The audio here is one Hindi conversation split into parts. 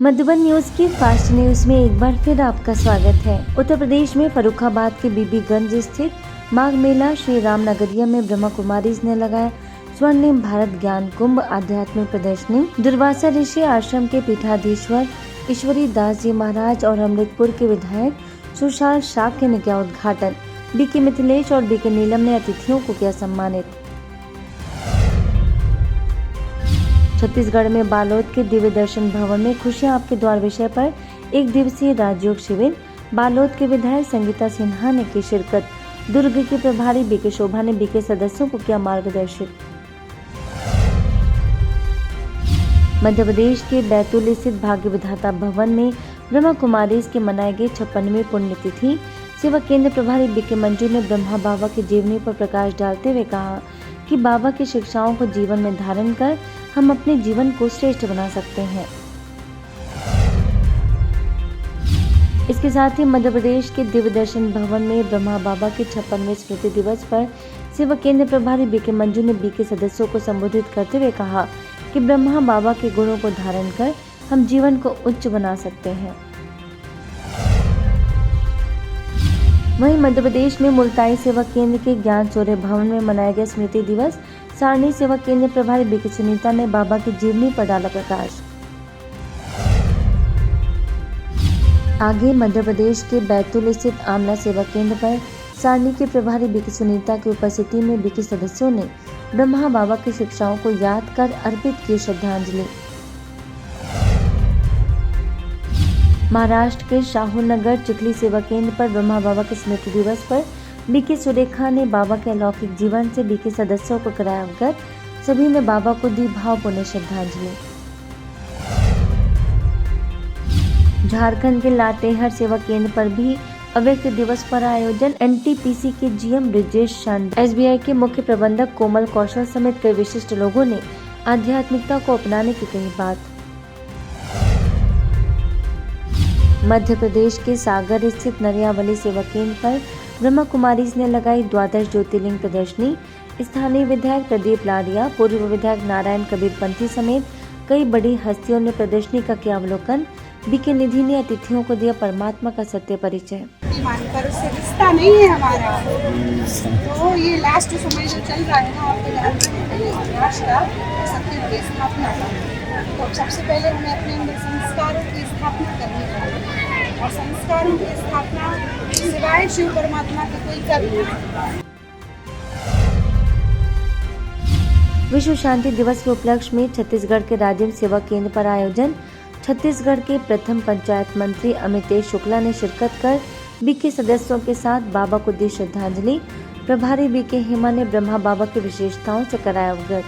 मधुबन न्यूज की फास्ट न्यूज में एक बार फिर आपका स्वागत है। उत्तर प्रदेश में फर्रुखाबाद के बीबीगंज स्थित माघ मेला श्री राम नगरिया में ब्रह्मा कुमारीज ने लगाया स्वर्णिम भारत ज्ञान कुंभ आध्यात्मिक प्रदर्शनी। दुर्वासा ऋषि आश्रम के पीठाधीश्वर ईश्वरी दास जी महाराज और अमृतपुर के विधायक सुशाल शाक्य ने किया उद्घाटन। बीके मिथिलेश और बीके नीलम ने अतिथियों को किया सम्मानित। छत्तीसगढ़ में बालोद के दिव्य दर्शन भवन में खुशियां आपके द्वार विषय पर एक दिवसीय राजयोग शिविर। बालोद के विधायक संगीता सिन्हा ने की शिरकत। दुर्ग की प्रभारी बीके शोभा ने बीके सदस्यों को किया मार्गदर्शित। मध्य प्रदेश के बैतूल स्थित भाग्य विधाता भवन में ब्रह्मा कुमारीज के मनाए गए 56वीं पुण्यतिथि। सेवा केंद्र प्रभारी बीके मंजू ने ब्रह्मा बाबा की जीवनी पर प्रकाश डालते हुए कहा कि बाबा की शिक्षाओं को जीवन में धारण कर हम अपने जीवन को श्रेष्ठ बना सकते हैं। इसके साथ ही मध्य प्रदेश के दिव्य दर्शन भवन में ब्रह्मा बाबा के 56वें स्मृति दिवस पर सेवा केंद्र प्रभारी बीके मंजू ने बीके सदस्यों को संबोधित करते हुए कहा कि ब्रह्मा बाबा के गुणों को धारण कर हम जीवन को उच्च बना सकते हैं। वहीं मध्य प्रदेश में मुल्ताई सेवा केंद्र के ज्ञान सूर्य भवन में मनाया गया स्मृति दिवस। सारणी सेवा केंद्र प्रभारी बीके सुनीता ने बाबा की जीवनी पर डाला प्रकाश। आगे मध्य प्रदेश के बैतूल स्थित आमला सेवा केंद्र पर सारणी के प्रभारी बीके सुनीता की उपस्थिति में बीके सदस्यों ने ब्रह्मा बाबा की शिक्षाओं को याद कर अर्पित की श्रद्धांजलि। महाराष्ट्र के शाहूनगर चिखली सेवा केंद्र पर ब्रह्मा बाबा के स्मृति दिवस पर बीके सुरेखा ने बाबा के अलौकिक जीवन से बीके सदस्यों को कराया अवगत। सभी ने बाबा को दी भावपूर्ण श्रद्धांजलि। झारखंड के लातेहर सेवा केंद्र पर भी अव्यक्त दिवस पर आयोजन। एनटीपीसी के जीएम ब्रिजेश चंद, एसबीआई के मुख्य प्रबंधक कोमल कौशल समेत कई विशिष्ट लोगों ने आध्यात्मिकता को अपनाने की कही बात। मध्य प्रदेश के सागर स्थित नरियावली सेवा केंद्र पर ब्रह्मा कुमारीज ने लगाई द्वादश ज्योतिर्लिंग प्रदर्शनी। स्थानीय विधायक प्रदीप लारिया, पूर्व विधायक नारायण कबीर पंथी समेत कई बड़ी हस्तियों ने प्रदर्शनी का किया अवलोकन। बीके निधि ने अतिथियों को दिया परमात्मा का सत्य परिचय। मानकर उससे रिश्ता नहीं है हमारा, तो ये लास्ट समय जो चल रहा है ना, आपको जानते हैं राष्ट्र सत्य की स्थापना का, तो सबसे पहले हमें अपने अंदर संस्कारों की स्थापना करनी चाहिए, और संस्कारों की स्थापना सिवाय शिव परमात्मा के कोई कर नहीं। विश्व शांति दिवस के उपलक्ष्य में छत्तीसगढ़ के राजेंद्र सेवा केंद्र पर आयोजन। छत्तीसगढ़ के प्रथम पंचायत मंत्री अमितेश शुक्ला ने शिरकत कर बीके सदस्यों के साथ बाबा को दी श्रद्धांजलि। प्रभारी बीके हेमा ने ब्रह्मा बाबा की विशेषताओं से कराया अवगत।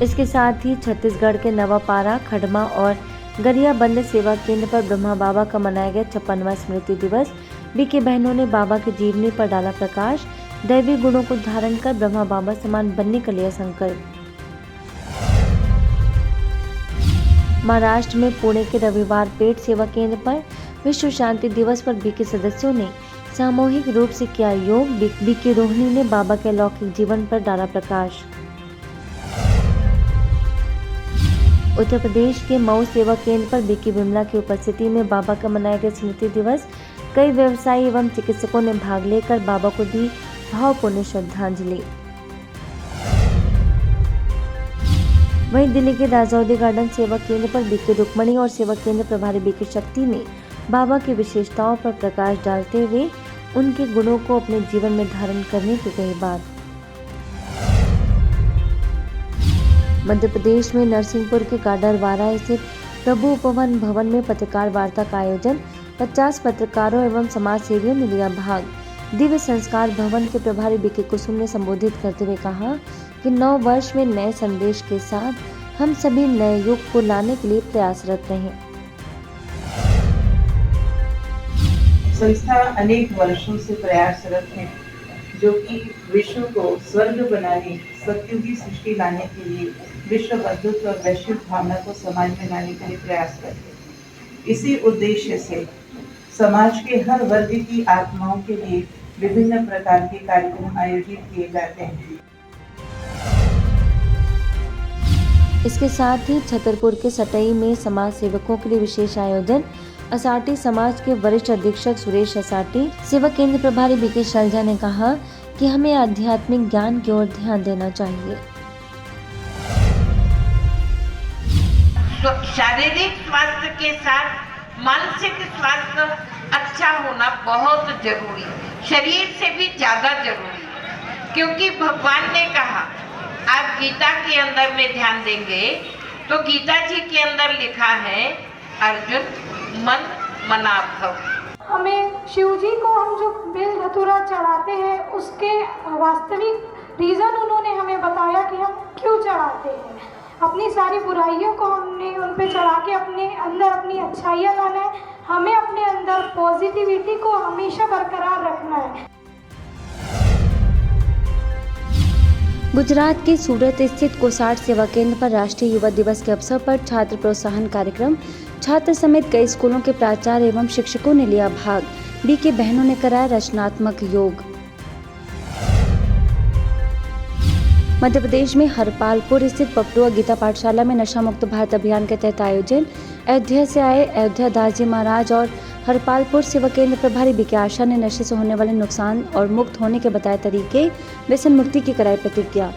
इसके साथ ही छत्तीसगढ़ के नवापारा, खडमा और गरियाबंद सेवा केंद्र पर ब्रह्मा बाबा का मनाया गया 56वां स्मृति दिवस। बीके बहनों ने बाबा की जीवनी पर डाला प्रकाश। दैवी गुणों को धारण कर ब्रह्मा बाबा समान बनने का लिया संकल्प। महाराष्ट्र में पुणे के रविवार पेट सेवा केंद्र पर विश्व शांति दिवस पर बीके सदस्यों ने सामूहिक रूप से किया योग। बीके रोहिणी ने बाबा के अलौकिक जीवन पर डाला प्रकाश। उत्तर प्रदेश के मऊ सेवा केंद्र पर बीके विमला की उपस्थिति में बाबा का मनाया गया स्मृति दिवस। कई व्यवसायी एवं चिकित्सकों ने भाग लेकर बाबा को दी भावपूर्ण श्रद्धांजलि। वहीं दिल्ली के राजौरी गार्डन सेवा केंद्र पर बीके रुक्मणी और सेवा केंद्र प्रभारी बीके शक्ति ने बाबा की विशेषताओं पर प्रकाश डालते हुए उनके गुणों को अपने जीवन में धारण करने की कही बात। मध्य प्रदेश में नरसिंहपुर के गाडरवारा स्थित प्रभु उपवन भवन में पत्रकार वार्ता का आयोजन। 50 पत्रकारों एवं समाज सेवियों ने लिया भाग। दिव्य संस्कार भवन के प्रभारी बीके कुसुम ने संबोधित करते हुए कहा कि नव वर्ष में नए संदेश के साथ हम सभी नए युग को लाने के लिए प्रयासरत रहें। संस्था अनेक वर्षों से प्रयासरत है, जो कि विश्व को स्वर्ग बनाने, सत्युगी सृष्टि लाने के लिए विश्व बंधुत्व और वैश्विक भावना को समाज में लाने के लिए प्रयास करते हैं। इसी उद्देश्य से समाज के हर वर्ग की आत्माओं के लिए विभिन्न प्रकार के कार्यक्रम आयोजित किए जाते हैं। इसके साथ ही छतरपुर के सटई में समाज सेवकों के लिए विशेष आयोजन। असाटी समाज के वरिष्ठ अधीक्षक सुरेश असाटी, सेवा केंद्र प्रभारी बीके शैलजा ने कहा कि हमें आध्यात्मिक ज्ञान की ओर ध्यान देना चाहिए। शारीरिक स्वास्थ्य के साथ मानसिक स्वास्थ्य अच्छा होना बहुत जरूरी, शरीर से भी ज्यादा जरूरी, क्योंकि भगवान ने कहा आप गीता के अंदर में ध्यान देंगे तो गीता जी के अंदर लिखा है अर्जुन मन मनाभव। हमें शिव जी को हम जो बेल धतूरा चढ़ाते हैं उसके वास्तविक रीज़न उन्होंने हमें बताया कि हम क्यों चढ़ाते हैं। अपनी सारी बुराइयों को हमने उन पे चढ़ा के अपने अंदर अपनी अच्छाइयाँ लाना है। हमें अपने अंदर पॉजिटिविटी को हमेशा बरकरार रखना है। गुजरात के सूरत स्थित कोसाड सेवा केंद्र पर राष्ट्रीय युवा दिवस के अवसर पर छात्र प्रोत्साहन कार्यक्रम, छात्र समेत कई स्कूलों के प्राचार्य एवं शिक्षकों ने लिया भाग। बीके बहनों ने कराया रचनात्मक योग। मध्य प्रदेश में हरपालपुर स्थित पपड़ुआ गीता पाठशाला में नशा मुक्त भारत अभियान के तहत आयोजन। अयोध्या से आए अयोध्या दास जी महाराज और हरपालपुर सेवा केंद्र प्रभारी बीके आशा ने नशे से होने वाले नुकसान और मुक्त होने के बताए तरीके, व्यसन मुक्ति की कराई प्रतिज्ञा।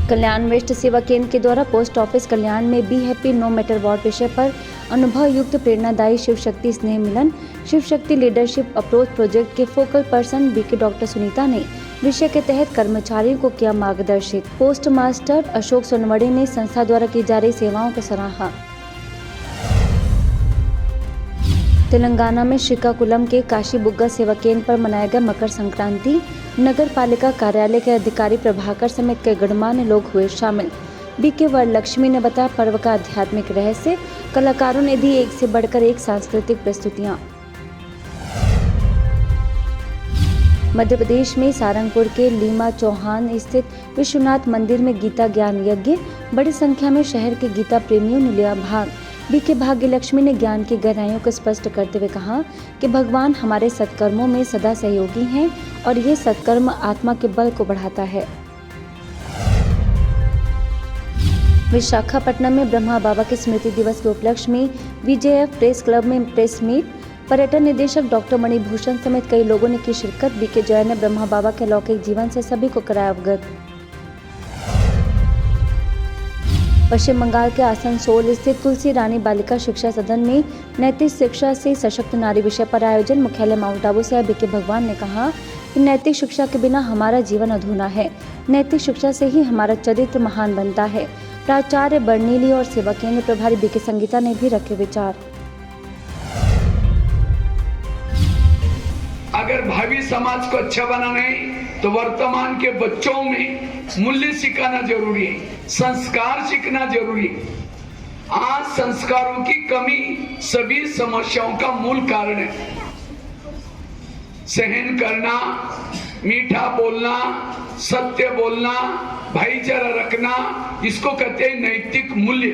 कल्याण वेस्ट सेवा केंद्र के द्वारा पोस्ट ऑफिस कल्याण में be happy no matter what विषय पर अनुभव युक्त प्रेरणादायी शिव शक्ति स्नेह मिलन, Shiv Shakti leadership approach project के focal person BK doctor Sunita ने विषय के तहत कर्मचारियों को किया मार्गदर्शित। पोस्ट मास्टर अशोक सोनवड़े ने संस्था द्वारा की जा रही सेवाओं को सराहा। तेलंगाना में श्रीकाकुलम के काशीबुग्गा सेवा केंद्र पर मनाया गया मकर संक्रांति। नगर पालिका कार्यालय के अधिकारी प्रभाकर समेत कई गणमान्य लोग हुए शामिल। बीके वरलक्ष्मी ने बताया पर्व का आध्यात्मिक रहस्य, कलाकारों ने दी एक से बढ़कर एक सांस्कृतिक प्रस्तुतियां। मध्य प्रदेश में सारंगपुर के लीमा चौहान स्थित विश्वनाथ मंदिर में गीता ज्ञान यज्ञ, बड़ी संख्या में शहर के गीता प्रेमियों ने लिया भाग। बीके भाग्य लक्ष्मी ने ज्ञान की गहराइयों को स्पष्ट करते हुए कहा कि भगवान हमारे सत्कर्मों में सदा सहयोगी हैं और ये सत्कर्म आत्मा के बल को बढ़ाता है। विशाखापट्टनम में ब्रह्मा बाबा के स्मृति दिवस के उपलक्ष्य में बीजेएफ प्रेस क्लब में प्रेस मीट, पर्यटन निदेशक डॉक्टर मणिभूषण समेत कई लोगों ने की शिरकत। बीके जय ने ब्रह्मा बाबा के अलौकिक जीवन से सभी को कराया अवगत। पश्चिम बंगाल के आसनसोल स्थित तुलसी रानी बालिका शिक्षा सदन में नैतिक शिक्षा से सशक्त नारी विषय पर आयोजन। मुख्यालय माउंट आबू से बीके भगवान ने कहा कि नैतिक शिक्षा के बिना हमारा जीवन अधूरा है। नैतिक शिक्षा से ही हमारा चरित्र महान बनता है। प्राचार्य बर्नीली और सेवा केंद्र प्रभारी बीके संगीता ने भी रखे विचार। अगर भावी समाज को अच्छा बनाना है तो वर्तमान के बच्चों में मूल्य सिखाना जरूरी है, संस्कार सीखना जरूरी है। आज संस्कारों की कमी सभी समस्याओं का मूल कारण है। सहन करना, मीठा बोलना, सत्य बोलना, भाईचारा रखना, इसको कहते हैं नैतिक मूल्य।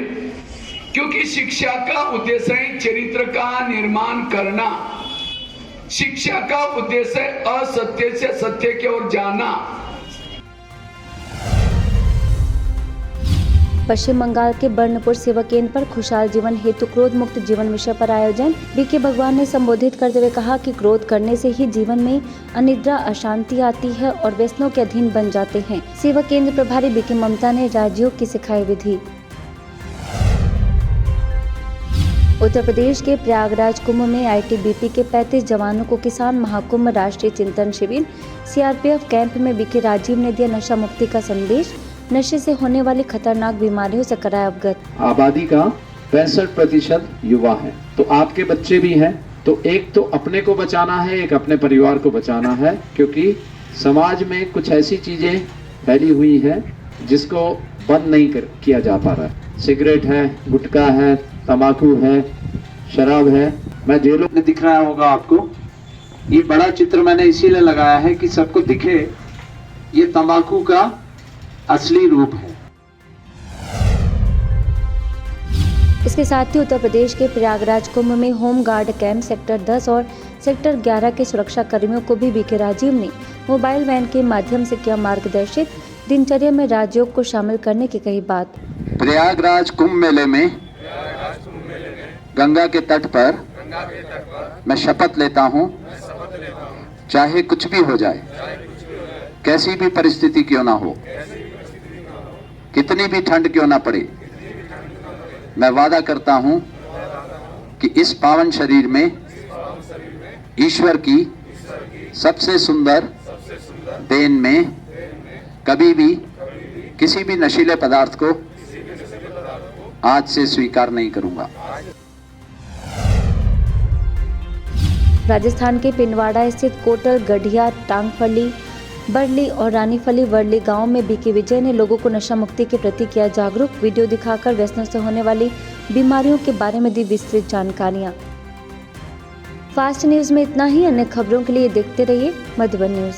क्योंकि शिक्षा का उद्देश्य है चरित्र का निर्माण करना। शिक्षा का उद्देश्य है असत्य से सत्य की ओर जाना। पश्चिम बंगाल के बर्नपुर सेवा केंद्र पर खुशहाल जीवन हेतु क्रोध मुक्त जीवन विषय पर आयोजन। बीके भगवान ने संबोधित करते हुए कहा कि क्रोध करने से ही जीवन में अनिद्रा, अशांति आती है और व्यसनों के अधीन बन जाते हैं। सेवा केंद्र प्रभारी बीके ममता ने राजयोग की सिखाई विधि। उत्तर प्रदेश के प्रयागराज कुंभ में आईटीबीपी के 35 जवानों को किसान महाकुंभ राष्ट्रीय चिंतन शिविर, सीआरपीएफ कैंप में बीके राजीव ने दिया नशा मुक्ति का संदेश। नशे से होने वाली खतरनाक बीमारियों से कराया अवगत। आबादी का 65% युवा है, तो आपके बच्चे भी हैं। तो एक तो अपने को बचाना है, एक अपने परिवार को बचाना है, क्योंकि समाज में कुछ ऐसी चीजें फैली हुई है जिसको बंद नहीं किया जा पा रहा है। सिगरेट है, गुटखा है, तंबाकू है, शराब है। मैं जेलों में दिख रहा होगा आपको, ये बड़ा चित्र मैंने इसीलिए लगाया है कि सबको दिखे ये तंबाकू का असली रूप है। इसके साथ ही उत्तर प्रदेश के प्रयागराज कुंभ में होम गार्ड कैंप सेक्टर 10 और सेक्टर 11 के सुरक्षा कर्मियों को भी बीके राजीव ने मोबाइल वैन के माध्यम से किया मार्गदर्शित। दिनचर्या में राजयोग को शामिल करने की कही बात। प्रयागराज कुंभ मेले में गंगा के तट पर मैं शपथ लेता हूँ, चाहे कुछ भी हो जाए, कैसी भी परिस्थिति क्यों ना हो, कितनी भी ठंड क्यों ना पड़े, मैं वादा करता हूँ कि इस पावन शरीर में ईश्वर की सबसे सुंदर देन में कभी भी किसी भी नशीले पदार्थ को आज से स्वीकार नहीं करूंगा। राजस्थान के पिंडवाड़ा स्थित कोटल, गढ़िया, टांगफली, बरली और रानीफली वर्ली गांव में बीके विजय ने लोगों को नशा मुक्ति के प्रति किया जागरूक। वीडियो दिखाकर व्यसनों से होने वाली बीमारियों के बारे में दी विस्तृत जानकारियां। फास्ट न्यूज में इतना ही। अन्य खबरों के लिए देखते रहिए मधुबन न्यूज।